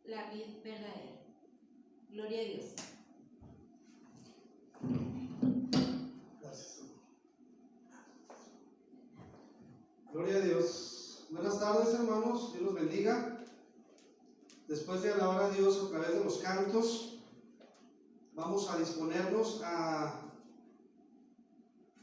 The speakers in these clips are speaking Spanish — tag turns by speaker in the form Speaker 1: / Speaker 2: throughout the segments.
Speaker 1: la vid verdadera. Gloria a Dios.
Speaker 2: Gracias. Gloria a Dios. Buenas tardes, hermanos. Dios los bendiga. Después de alabar a Dios a través de los cantos, vamos a disponernos a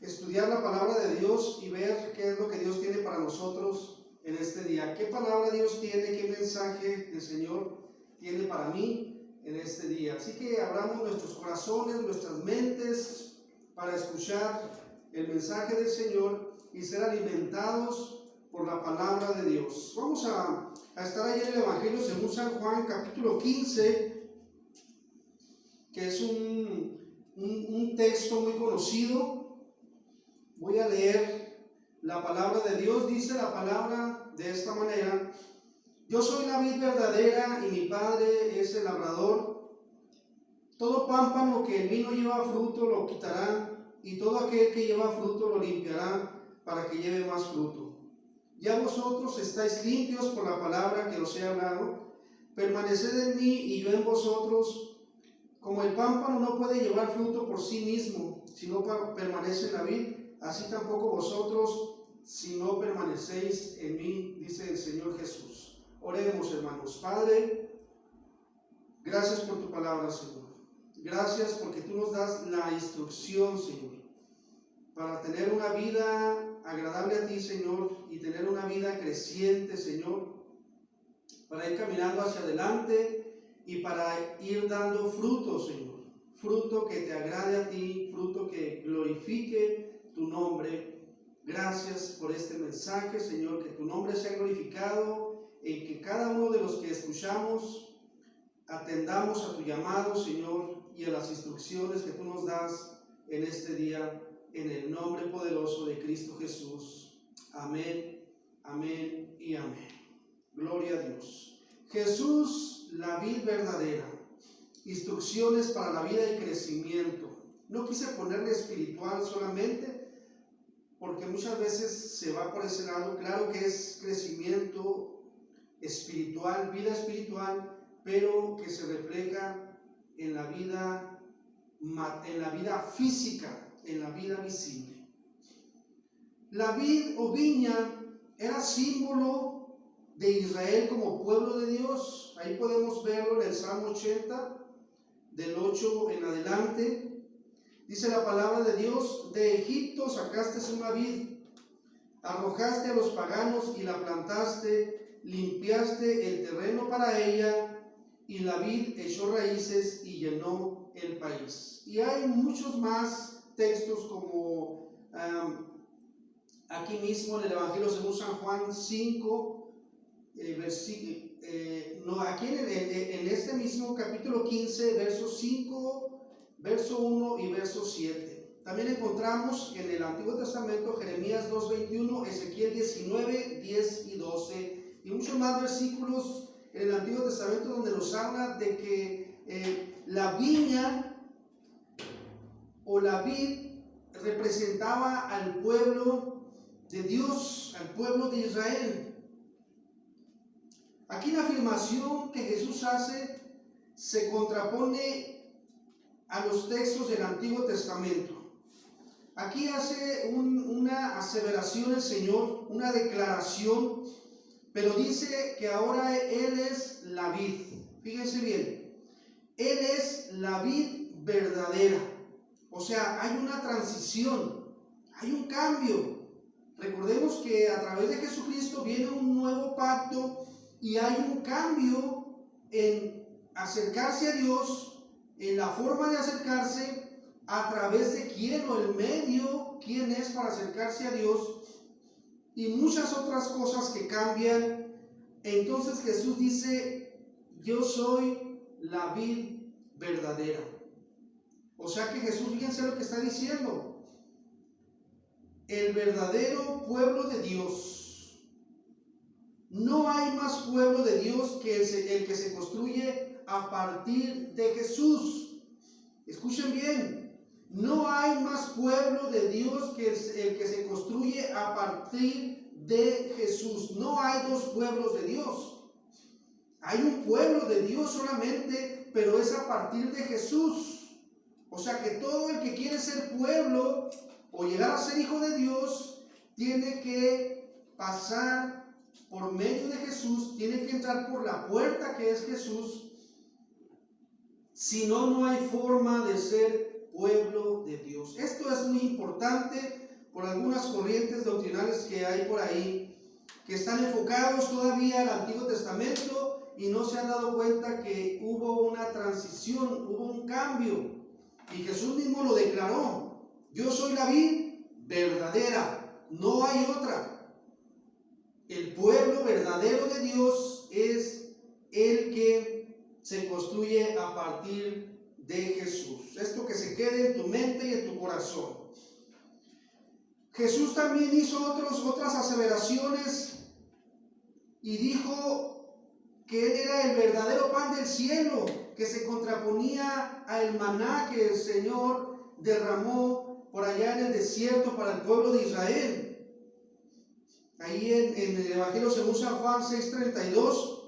Speaker 2: estudiar la palabra de Dios y ver qué es lo que Dios tiene para nosotros en este día. ¿Qué palabra Dios tiene? ¿Qué mensaje el Señor tiene para mí en este día? Así que abramos nuestros corazones, nuestras mentes para escuchar el mensaje del Señor y ser alimentados por la palabra de Dios. Vamos a estar ahí en el Evangelio según San Juan, capítulo 15, que es un texto muy conocido. Voy a leer la palabra de Dios. Dice la palabra de esta manera: yo soy la vid verdadera y mi Padre es el labrador. Todo pámpano que en mí no lleva fruto lo quitará, y todo aquel que lleva fruto lo limpiará para que lleve más fruto. Ya vosotros estáis limpios por la palabra que os he hablado. Permaneced en mí y yo en vosotros. Como el pámpano no puede llevar fruto por sí mismo, si no permanece en la vid, así tampoco vosotros, si no permanecéis en mí, dice el Señor Jesús. Oremos, hermanos. Padre, gracias por tu palabra, Señor. Gracias porque tú nos das la instrucción, Señor, para tener una vida agradable a ti, Señor, y tener una vida creciente, Señor, para ir caminando hacia adelante y para ir dando fruto, Señor. Fruto que te agrade a ti, fruto que glorifique tu nombre. Gracias por este mensaje, Señor, que tu nombre sea glorificado, en que cada uno de los que escuchamos atendamos a tu llamado, Señor, y a las instrucciones que tú nos das en este día, en el nombre poderoso de Cristo Jesús. Amén, amén y amén. Gloria a Dios. Jesús, la vid verdadera. Instrucciones para la vida y crecimiento. No quise ponerle espiritual solamente, porque muchas veces se va por ese lado. Claro que es crecimiento espiritual, vida espiritual, pero que se refleja en la vida física, en la vida visible. La vid o viña era símbolo de Israel como pueblo de Dios. Ahí podemos verlo en el Salmo 80, del 8 en adelante. Dice la palabra de Dios: de Egipto sacaste una vid, arrojaste a los paganos y la plantaste, limpiaste el terreno para ella, y la vid echó raíces y llenó el país. Y hay muchos más textos como aquí mismo en el Evangelio según San Juan 5, aquí en este mismo capítulo 15, verso 5, verso 1 y verso 7. También encontramos en el Antiguo Testamento Jeremías 2:21, Ezequiel 19, 10 y 12, y muchos más versículos en el Antiguo Testamento donde nos habla de que la viña o la vid representaba al pueblo de Dios, al pueblo de Israel. Aquí la afirmación que Jesús hace se contrapone a los textos del Antiguo Testamento. Aquí hace una aseveración el Señor, una declaración, pero dice que ahora Él es la vid. Fíjense bien, Él es la vid verdadera. O sea, hay una transición, hay un cambio. Recordemos que a través de Jesucristo viene un nuevo pacto y hay un cambio en acercarse a Dios, en la forma de acercarse, a través de quién o el medio, quién es para acercarse a Dios, y muchas otras cosas que cambian. Entonces Jesús dice: yo soy la vid verdadera. O sea que Jesús, fíjense lo que está diciendo: el verdadero pueblo de Dios. No hay más pueblo de Dios que el que se construye a partir de Jesús. Escuchen bien, no hay más pueblo de Dios que el que se construye a partir de Jesús. No hay dos pueblos de Dios. Hay un pueblo de Dios solamente, pero es a partir de Jesús. O sea que todo el que quiere ser pueblo o llegar a ser hijo de Dios, tiene que pasar por medio de Jesús, tiene que entrar por la puerta que es Jesús. Si no, no hay forma de ser pueblo de Dios. Esto es muy importante por algunas corrientes doctrinales que hay por ahí, que están enfocados todavía al Antiguo Testamento y no se han dado cuenta que hubo una transición, hubo un cambio. Y Jesús mismo lo declaró: yo soy la vid verdadera, no hay otra. El pueblo verdadero de Dios es el que se construye a partir de Jesús. Esto que se quede en tu mente y en tu corazón. Jesús también hizo otras aseveraciones y dijo que Él era el verdadero pan del cielo, que se contraponía al maná que el Señor derramó por allá en el desierto para el pueblo de Israel. Ahí en el Evangelio según San Juan 6:32,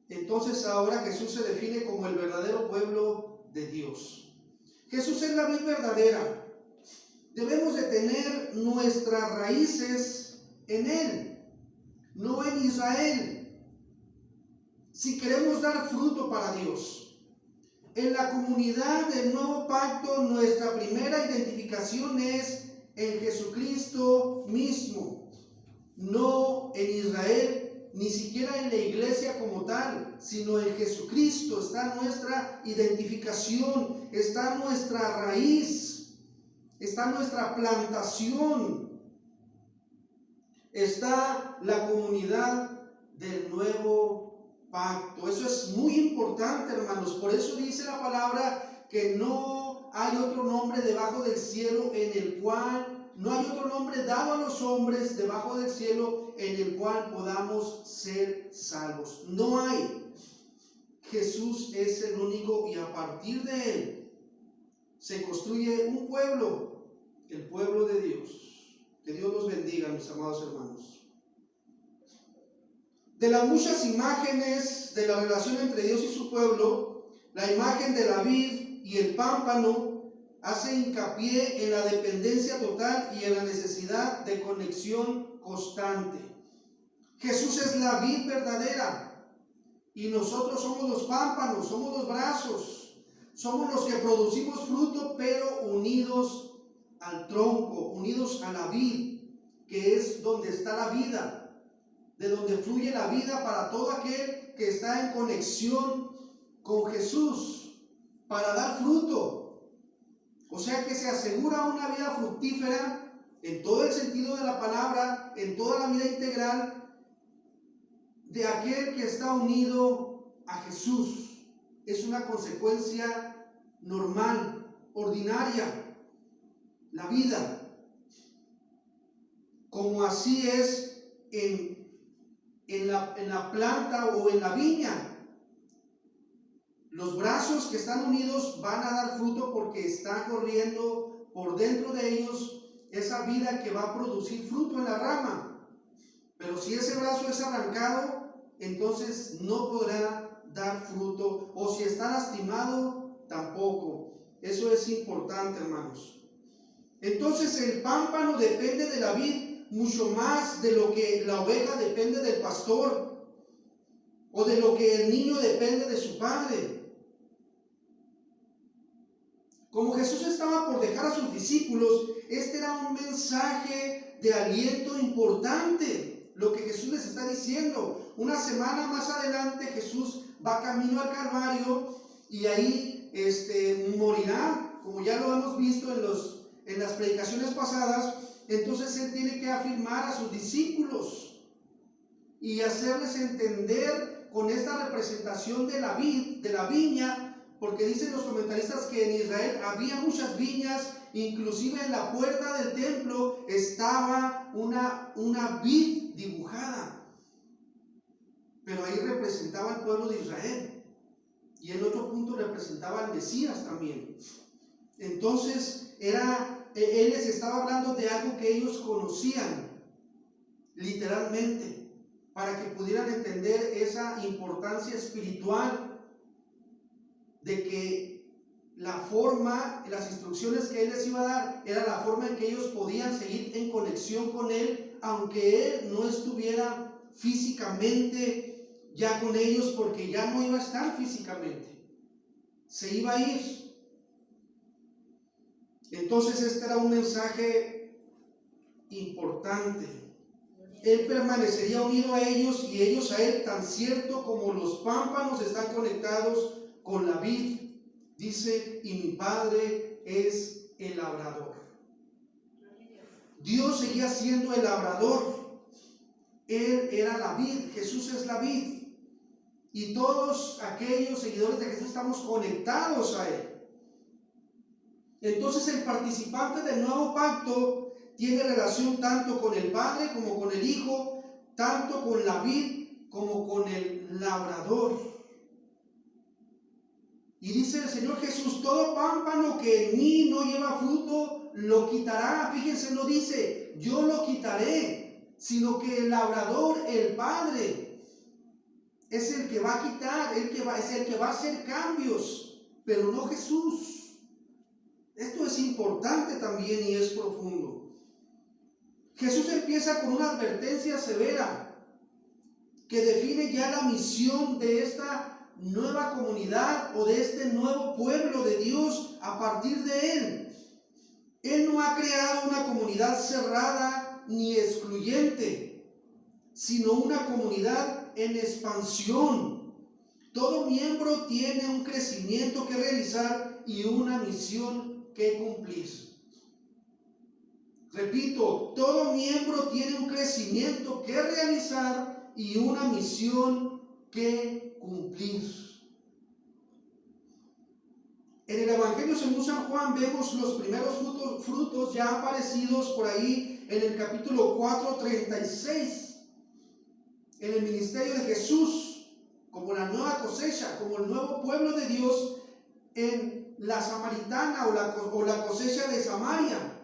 Speaker 2: entonces ahora Jesús se define como el verdadero pueblo de Dios. Jesús es la vid verdadera. Debemos de tener nuestras raíces en Él, no en Israel, si queremos dar fruto para Dios. En la comunidad del nuevo pacto, nuestra primera identificación es en Jesucristo mismo, no en Israel, ni siquiera en la iglesia como tal, sino en Jesucristo está nuestra identificación, está nuestra raíz, está nuestra plantación, está la comunidad del nuevo pacto. Eso es muy importante, hermanos. Por eso dice la palabra que no hay otro nombre debajo del cielo en el cual, no hay otro nombre dado a los hombres debajo del cielo en el cual podamos ser salvos. No hay. Jesús es el único y a partir de Él se construye un pueblo, el pueblo de Dios. Que Dios los bendiga, mis amados hermanos. De las muchas imágenes de la relación entre Dios y su pueblo, la imagen de la vid y el pámpano hace hincapié en la dependencia total y en la necesidad de conexión constante. Jesús es la vid verdadera y nosotros somos los pámpanos, somos los brazos, somos los que producimos fruto, pero unidos al tronco, unidos a la vid, que es donde está la vida, de donde fluye la vida para todo aquel que está en conexión con Jesús, para dar fruto. O sea que se asegura una vida fructífera en todo el sentido de la palabra, en toda la vida integral de aquel que está unido a Jesús. Es una consecuencia normal, ordinaria, la vida. Como así es en la planta o en la viña. Los brazos que están unidos van a dar fruto porque está corriendo por dentro de ellos esa vida que va a producir fruto en la rama. Pero si ese brazo es arrancado, entonces no podrá dar fruto, o si está lastimado, tampoco. Eso es importante, hermanos. Entonces el pámpano depende de la vid mucho más de lo que la oveja depende del pastor, o de lo que el niño depende de su padre. Como Jesús estaba por dejar a sus discípulos, este era un mensaje de aliento importante, lo que Jesús les está diciendo. Una semana más adelante Jesús va camino al Calvario y ahí morirá, como ya lo hemos visto en las predicaciones pasadas. Entonces Él tiene que afirmar a sus discípulos y hacerles entender con esta representación de la vid, de la viña, porque dicen los comentaristas que en Israel había muchas viñas, inclusive en la puerta del templo estaba una vid dibujada, pero ahí representaba al pueblo de Israel y en otro punto representaba al Mesías también. Entonces Él les estaba hablando de algo que ellos conocían literalmente. para que pudieran entender esa importancia espiritual de que la forma, las instrucciones que Él les iba a dar, era la forma en que ellos podían seguir en conexión con Él, aunque Él no estuviera físicamente ya con ellos, porque ya no iba a estar físicamente, se iba a ir. Entonces este era un mensaje importante. Él permanecería unido a ellos y ellos a Él, tan cierto como los pámpanos están conectados con la vid. Dice, y mi Padre es el labrador. Dios seguía siendo el labrador. Él era la vid, Jesús es la vid. Y todos aquellos seguidores de Jesús estamos conectados a Él. Entonces el participante del nuevo pacto tiene relación tanto con el Padre como con el Hijo, tanto con la vid como con el labrador. Y dice el Señor Jesús, todo pámpano que en mí no lleva fruto, lo quitará. Fíjense, no dice, yo lo quitaré, sino que el labrador, el Padre, es el que va a quitar, es el que va a hacer cambios, pero no Jesús. Esto es importante también y es profundo. Jesús empieza con una advertencia severa que define ya la misión de esta nueva comunidad o de este nuevo pueblo de Dios a partir de Él. Él no ha creado una comunidad cerrada ni excluyente, sino una comunidad en expansión. Todo miembro tiene un crecimiento que realizar y una misión que cumplir. Repito, todo miembro tiene un crecimiento que realizar y una misión que cumplir. En el Evangelio según San Juan vemos los primeros frutos ya aparecidos por ahí en el capítulo 4:36. En el ministerio de Jesús, como la nueva cosecha, como el nuevo pueblo de Dios en la samaritana o la cosecha de Samaria.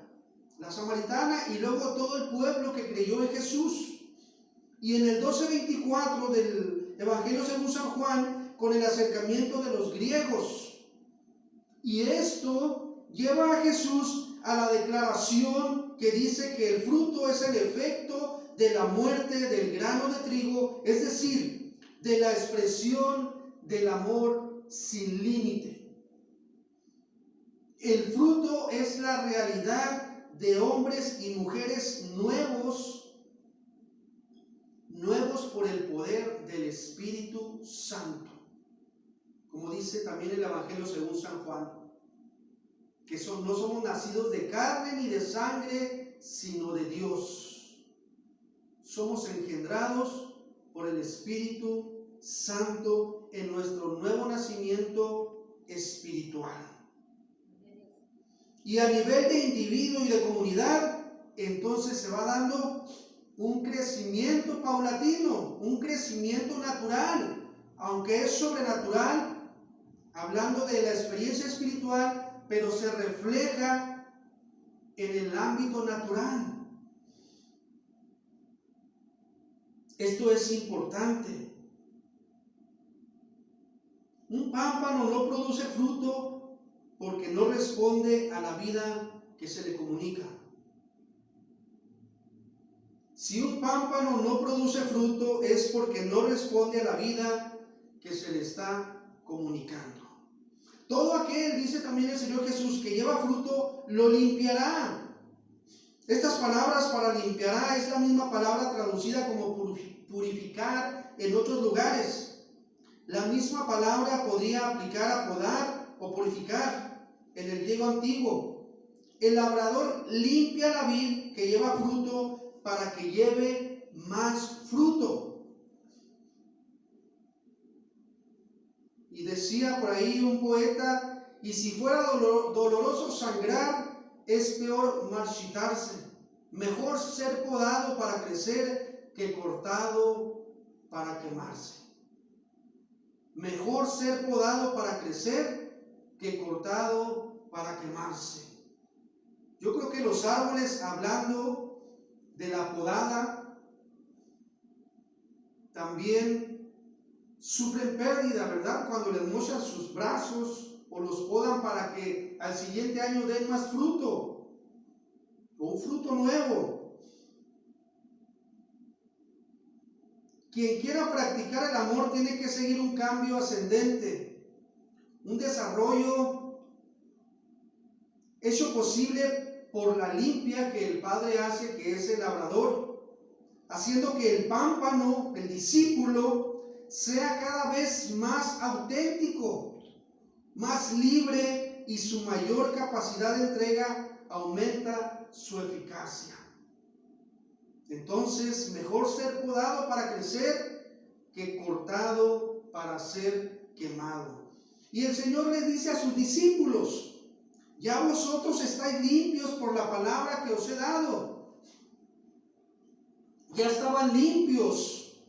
Speaker 2: La samaritana y luego todo el pueblo que creyó en Jesús. Y en el 12:24 del Evangelio según San Juan, con el acercamiento de los griegos. Y esto lleva a Jesús a la declaración que dice que el fruto es el efecto de la muerte del grano de trigo, es decir, de la expresión del amor sin límite. El fruto es la realidad de hombres y mujeres nuevos por el poder del Espíritu Santo. Como dice también el Evangelio según San Juan, que no somos nacidos de carne ni de sangre, sino de Dios. Somos engendrados por el Espíritu Santo en nuestro nuevo nacimiento espiritual. Y a nivel de individuo y de comunidad, entonces se va dando un crecimiento paulatino, un crecimiento natural, aunque es sobrenatural, hablando de la experiencia espiritual, pero se refleja en el ámbito natural. Esto es importante. Un pámpano no produce fruto porque no responde a la vida que se le comunica. Si un pámpano no produce fruto es porque no responde a la vida que se le está comunicando. Todo aquel, dice también el Señor Jesús, que lleva fruto, lo limpiará. Estas palabras para limpiará es la misma palabra traducida como purificar en otros lugares. La misma palabra podría aplicar a podar o purificar en el griego antiguo. El labrador limpia la vid que lleva fruto para que lleve más fruto. Y decía por ahí un poeta, y si fuera doloroso sangrar, es peor marchitarse. Mejor ser podado para crecer que cortado para quemarse. Mejor ser podado para crecer que cortado para quemarse. Yo creo que los árboles, hablando de la podada, también sufren pérdida, ¿verdad? Cuando les mochan sus brazos o los podan para que al siguiente año den más fruto o un fruto nuevo. Quien quiera practicar el amor tiene que seguir un cambio ascendente, un desarrollo hecho posible por la limpia que el Padre hace, que es el labrador, haciendo que el pámpano, el discípulo, sea cada vez más auténtico, más libre, y su mayor capacidad de entrega aumenta su eficacia. Entonces, mejor ser podado para crecer que cortado para ser quemado. Y el Señor les dice a sus discípulos: ya vosotros estáis limpios por la palabra que os he dado. Ya estaban limpios.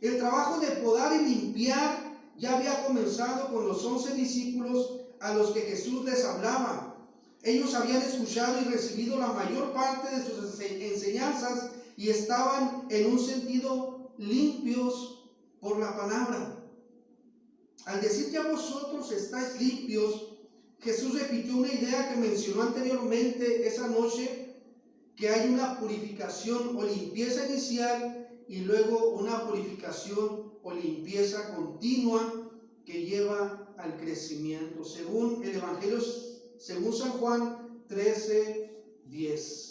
Speaker 2: El trabajo de podar y limpiar ya había comenzado con los 11 discípulos a los que Jesús les hablaba. Ellos habían escuchado y recibido la mayor parte de sus enseñanzas y estaban en un sentido limpios por la palabra. Al decir ya vosotros estáis limpios, Jesús repitió una idea que mencionó anteriormente esa noche, que hay una purificación o limpieza inicial y luego una purificación o limpieza continua que lleva al crecimiento, según el Evangelio, según San Juan 13:10.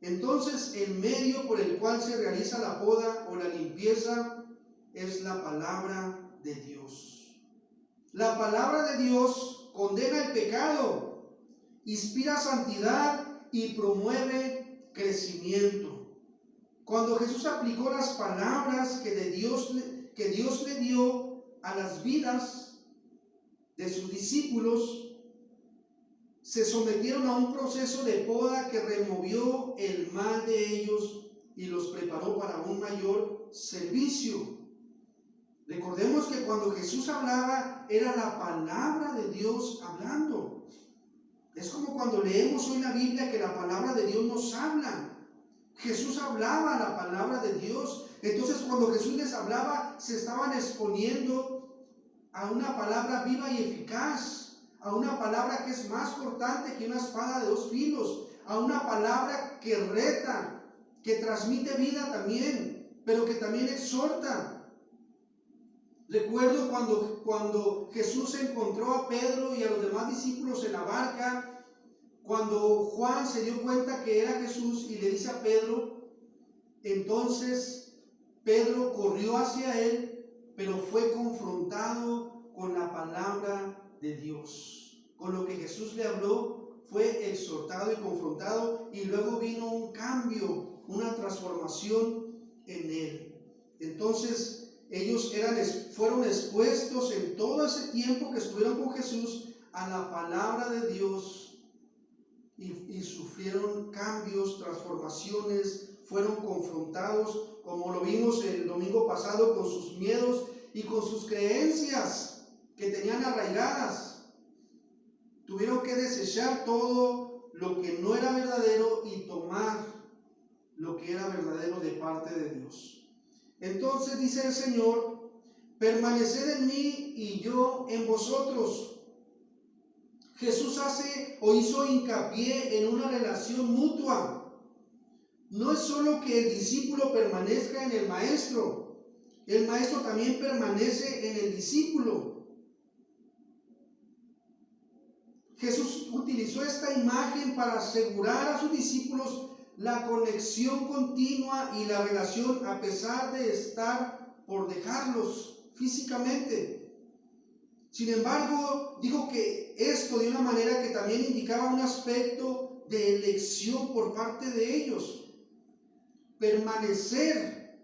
Speaker 2: Entonces, el medio por el cual se realiza la poda o la limpieza es la palabra de Dios. La palabra de Dios condena el pecado, inspira santidad y promueve crecimiento. Cuando Jesús aplicó las palabras que Dios le dio a las vidas de sus discípulos, se sometieron a un proceso de poda que removió el mal de ellos y los preparó para un mayor servicio. Recordemos que cuando Jesús hablaba, era la palabra de Dios hablando. Es como cuando leemos hoy la Biblia, que la palabra de Dios nos habla. Jesús hablaba la palabra de Dios. Entonces, cuando Jesús les hablaba, se estaban exponiendo a una palabra viva y eficaz, a una palabra que es más cortante que una espada de 2 filos, a una palabra que reta, que transmite vida también, pero que también exhorta. Recuerdo cuando Jesús encontró a Pedro y a los demás discípulos en la barca, cuando Juan se dio cuenta que era Jesús y le dice a Pedro, entonces Pedro corrió hacia él, pero fue confrontado con la palabra de Dios. Con lo que Jesús le habló, fue exhortado y confrontado, y luego vino un cambio, una transformación en él. Entonces ellos fueron expuestos en todo ese tiempo que estuvieron con Jesús a la palabra de Dios, y sufrieron cambios, transformaciones, fueron confrontados, como lo vimos el domingo pasado, con sus miedos y con sus creencias que tenían arraigadas. Tuvieron que desechar todo lo que no era verdadero y tomar lo que era verdadero de parte de Dios. Entonces dice el Señor: permaneced en mí y yo en vosotros. Jesús hizo hincapié en una relación mutua. No es solo que el discípulo permanezca en el maestro también permanece en el discípulo. Jesús utilizó esta imagen para asegurar a sus discípulos la conexión continua y la relación, a pesar de estar por dejarlos físicamente. Sin embargo, dijo que esto de una manera que también indicaba un aspecto de elección por parte de ellos. Permanecer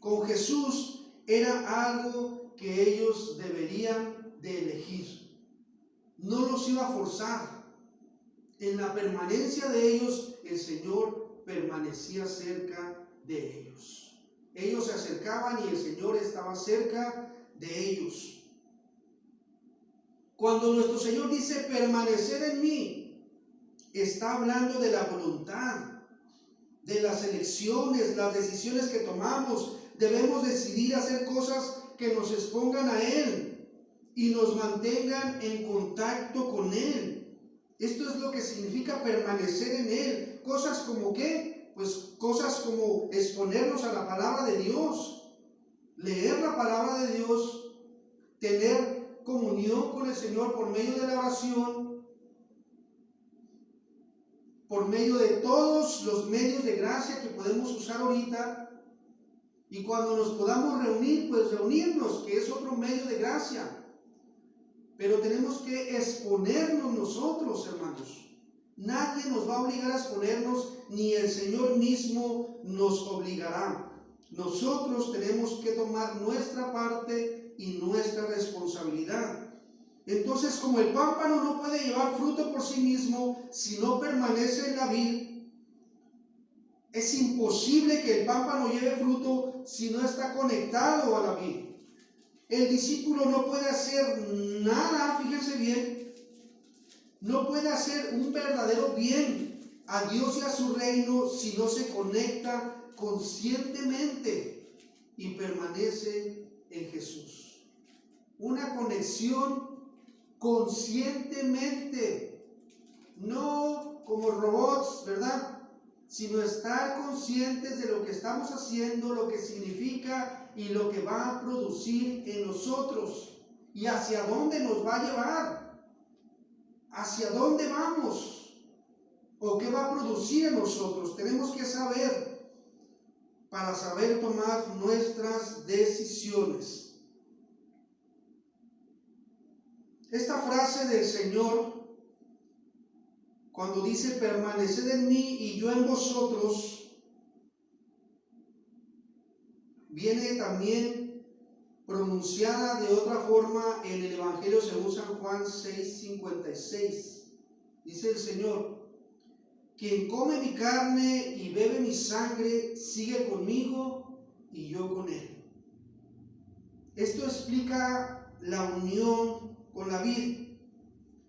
Speaker 2: con Jesús era algo que ellos deberían de elegir. No los iba a forzar. En la permanencia de ellos, el Señor permanecía cerca de ellos. Ellos se acercaban y el Señor estaba cerca de ellos. Cuando nuestro Señor dice permanecer en mí, está hablando de la voluntad, de las elecciones, las decisiones que tomamos, debemos decidir hacer cosas que nos expongan a Él y nos mantengan en contacto con Él. Esto es lo que significa permanecer en Él. Cosas como ¿qué? Pues cosas como exponernos a la palabra de Dios, leer la palabra de Dios, tener comunión con el Señor por medio de la oración, por medio de todos los medios de gracia que podemos usar ahorita. Y cuando nos podamos reunir, pues reunirnos, que es otro medio de gracia. Pero tenemos que exponernos nosotros, hermanos. Nadie nos va a obligar a exponernos, ni el Señor mismo nos obligará. Nosotros tenemos que tomar nuestra parte y nuestra responsabilidad. Entonces, como el pámpano no puede llevar fruto por sí mismo si no permanece en la vid, es imposible que el pámpano lleve fruto si no está conectado a la vid. El discípulo no puede hacer nada, fíjense bien, no puede hacer un verdadero bien a Dios y a su reino si no se conecta conscientemente y permanece en Jesús. Una conexión conscientemente, no como robots, ¿verdad? Sino estar conscientes de lo que estamos haciendo, lo que significa y lo que va a producir en nosotros y hacia dónde nos va a llevar, hacia dónde vamos o qué va a producir en nosotros. Tenemos que saber para saber tomar nuestras decisiones. Esta frase del Señor, cuando dice permaneced en mí y yo en vosotros, viene también pronunciada de otra forma en el Evangelio según San Juan 6:56. Dice el Señor: quien come mi carne y bebe mi sangre sigue conmigo y yo con él. Esto explica la unión con la vid.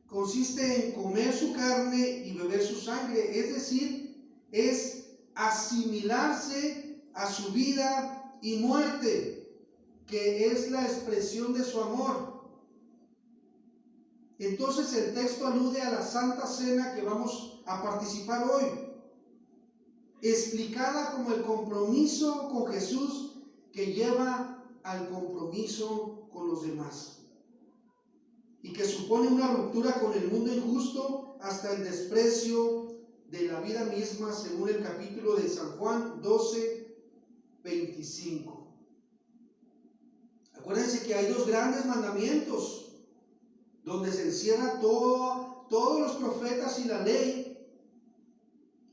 Speaker 2: Consiste en comer su carne y beber su sangre, es decir, es asimilarse a su vida y muerte, que es la expresión de su amor. Entonces el texto alude a la Santa Cena que vamos a participar hoy, explicada como el compromiso con Jesús que lleva al compromiso con los demás, y que supone una ruptura con el mundo injusto hasta el desprecio de la vida misma, según el capítulo de San Juan 12:25. Acuérdense que hay dos grandes mandamientos donde se encierra todos los profetas y la ley: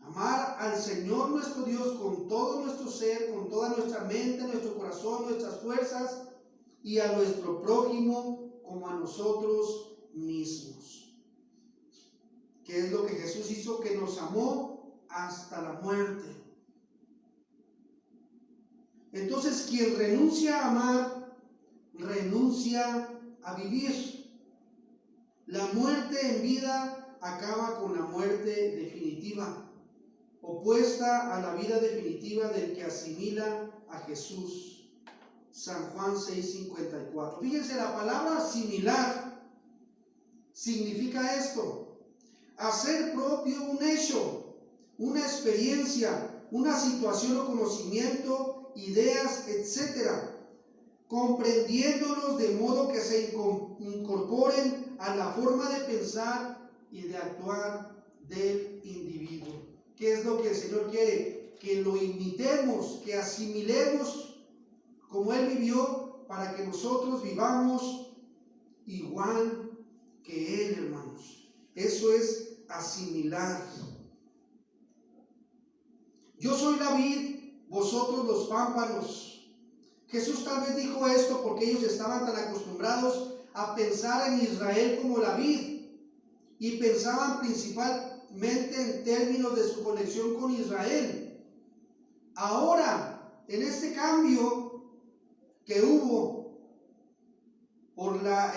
Speaker 2: amar al Señor nuestro Dios con todo nuestro ser, con toda nuestra mente, nuestro corazón, nuestras fuerzas, y a nuestro prójimo como a nosotros mismos. ¿Qué es lo que Jesús hizo? Que nos amó hasta la muerte. Entonces, quien renuncia a amar, renuncia a vivir. La muerte en vida acaba con la muerte definitiva, opuesta a la vida definitiva del que asimila a Jesús. San Juan 6:54. Fíjense, la palabra asimilar significa esto: hacer propio un hecho, una experiencia, una situación o conocimiento, ideas, etc., comprendiéndolos de modo que se incorporen a la forma de pensar y de actuar del individuo. ¿Qué es lo que el Señor quiere? Que lo imitemos, que asimilemos como Él vivió, para que nosotros vivamos igual que Él, hermanos. Eso es asimilar. Yo soy la vid, vosotros los pámpanos. Jesús tal vez dijo esto porque ellos estaban tan acostumbrados a pensar en Israel como la vid y pensaban principalmente en términos de su conexión con Israel. Ahora, en este cambio que hubo por la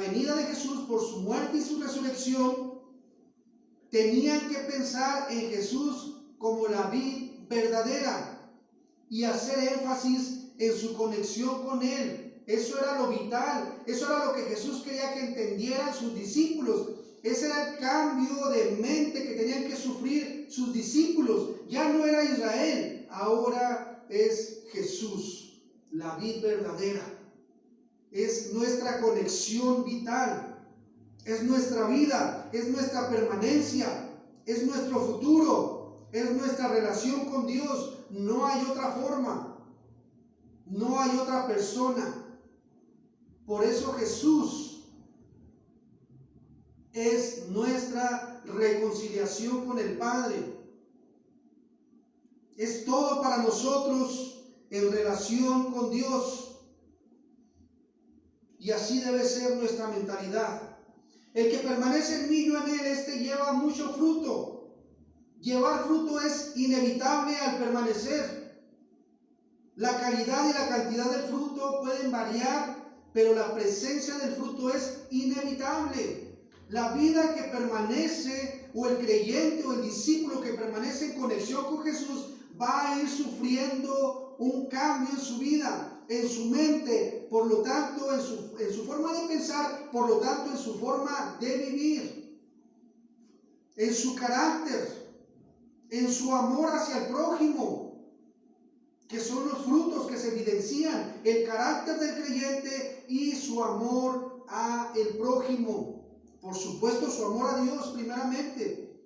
Speaker 2: venida de Jesús, por su muerte y su resurrección, tenían que pensar en Jesús como la vid verdadera y hacer énfasis en su conexión con Él. Eso era lo vital, eso era lo que Jesús quería que entendieran sus discípulos. Ese era el cambio de mente que tenían que sufrir sus discípulos. Ya no era Israel, ahora es Jesús, la vid verdadera. Es nuestra conexión vital, es nuestra vida, es nuestra permanencia, es nuestro futuro, es nuestra relación con Dios. No hay otra forma, no hay otra persona. Por eso Jesús es nuestra reconciliación con el Padre. Es todo para nosotros en relación con Dios. Y así debe ser nuestra mentalidad. El que permanece en mí, yo en él, este lleva mucho fruto. Llevar fruto es inevitable al permanecer. La calidad y la cantidad del fruto pueden variar, pero la presencia del fruto es inevitable. La vida que permanece, o el creyente o el discípulo que permanece en conexión con Jesús, va a ir sufriendo un cambio en su vida, en su mente, por lo tanto en su forma de pensar, por lo tanto en su forma de vivir, en su carácter, en su amor hacia el prójimo, que son los frutos que se evidencian, el carácter del creyente y su amor a el prójimo. Por supuesto, su amor a Dios primeramente.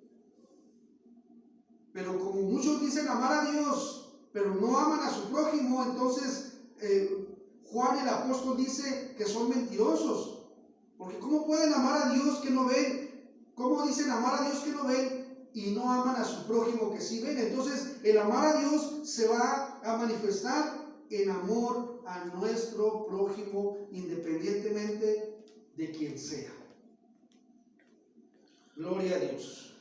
Speaker 2: Pero como muchos dicen amar a Dios, pero no aman a su prójimo, entonces Juan el apóstol dice que son mentirosos. Porque ¿cómo pueden amar a Dios que no ven? ¿Cómo dicen amar a Dios que no ven y no aman a su prójimo que sí ven? Entonces el amar a Dios se va a manifestar en amor a nuestro prójimo, independientemente de quien sea. Gloria a Dios.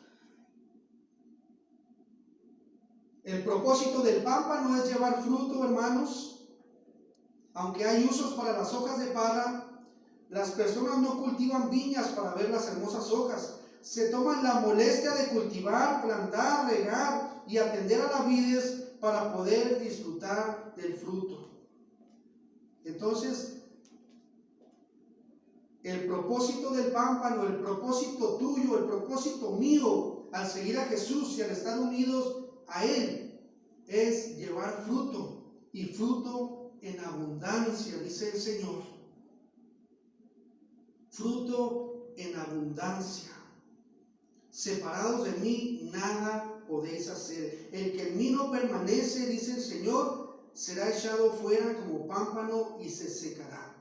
Speaker 2: El propósito del pámpano es llevar fruto, hermanos. Aunque hay usos para las hojas de parra, las personas no cultivan viñas para ver las hermosas hojas. Se toman la molestia de cultivar, plantar, regar y atender a las vides para poder disfrutar del fruto. Entonces, el propósito del pámpano, el propósito tuyo, el propósito mío al seguir a Jesús y al estar unidos a Él es llevar fruto, y fruto en abundancia, dice el Señor. Fruto en abundancia. Separados de mí, nada podéis hacer. El que en mí no permanece, dice el Señor, será echado fuera como pámpano y se secará.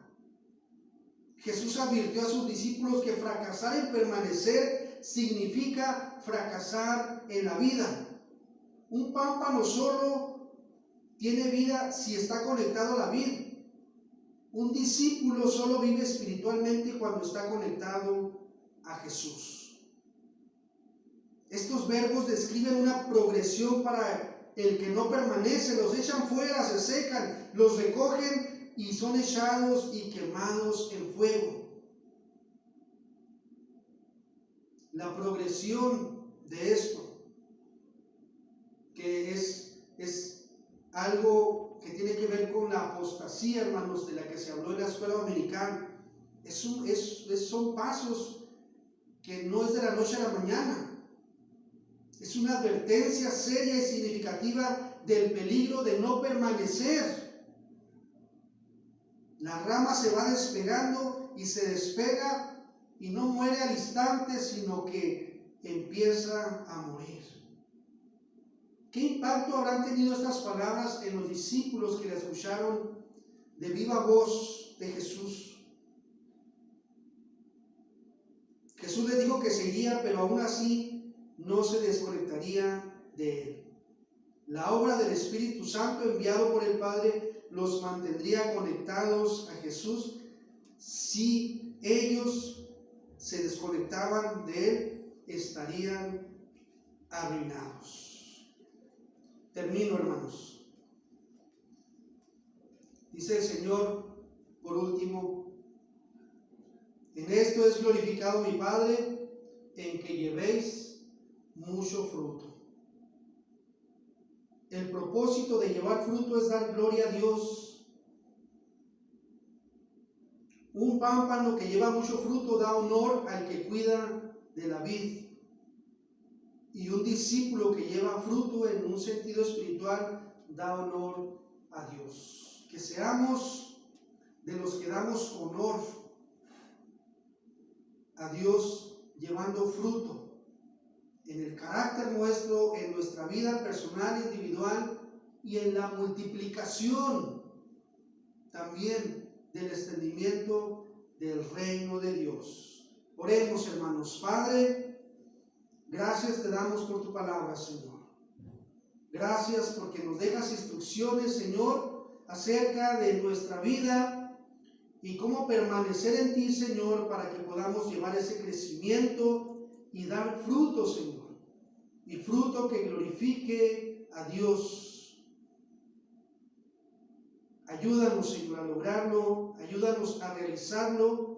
Speaker 2: Jesús advirtió a sus discípulos que fracasar en permanecer significa fracasar en la vida. Un pámpano solo tiene vida si está conectado a la vid. Un discípulo solo vive espiritualmente cuando está conectado a Jesús. Estos verbos describen una progresión para el que no permanece. Los echan fuera, se secan, los recogen y son echados y quemados en fuego. La progresión de esto, que es algo que tiene que ver con la apostasía, hermanos, de la que se habló en la escuela dominical, son pasos que no es de la noche a la mañana. Es una advertencia seria y significativa del peligro de no permanecer. La rama se va despegando y se despega y no muere al instante, sino que empieza a morir. ¿Qué impacto habrán tenido estas palabras en los discípulos que la escucharon de viva voz de Jesús? Jesús les dijo que se iría, pero aún así no se desconectaría de él. La obra del Espíritu Santo enviado por el Padre los mantendría conectados a Jesús. Si ellos se desconectaban de él, estarían arruinados. Termino, hermanos. Dice el Señor, por último, en esto es glorificado mi Padre, en que llevéis mucho fruto. El propósito de llevar fruto es dar gloria a Dios Un pámpano que lleva mucho fruto da honor al que cuida de la vid. Y un discípulo que lleva fruto en un sentido espiritual da honor a Dios. Que seamos de los que damos honor a Dios llevando fruto en el carácter nuestro, en nuestra vida personal, individual y en la multiplicación también del extendimiento del reino de Dios. Oremos, hermanos. Padre, gracias te damos por tu palabra, Señor. Gracias porque nos dejas instrucciones, Señor, acerca de nuestra vida y cómo permanecer en ti, Señor, para que podamos llevar ese crecimiento y dar fruto, Señor. Y fruto que glorifique a Dios. Ayúdanos, Señor, a lograrlo, ayúdanos a realizarlo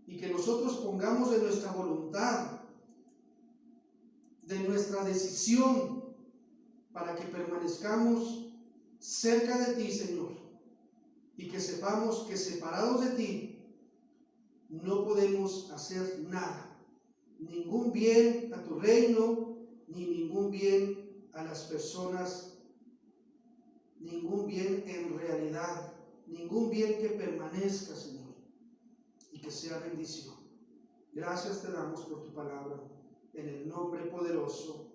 Speaker 2: y que nosotros pongamos de nuestra voluntad, de nuestra decisión, para que permanezcamos cerca de ti, Señor, y que sepamos que separados de ti no podemos hacer nada, ningún bien a tu reino, ni ningún bien a las personas, ningún bien en realidad, ningún bien que permanezca, Señor, y que sea bendición. Gracias te damos por tu palabra, en el nombre poderoso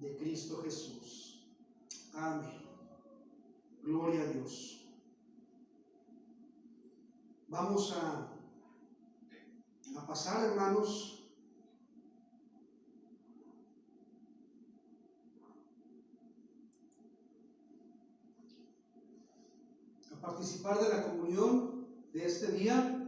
Speaker 2: de Cristo Jesús. Amén. Gloria a Dios. Vamos a pasar, hermanos, a participar de la comunión de este día.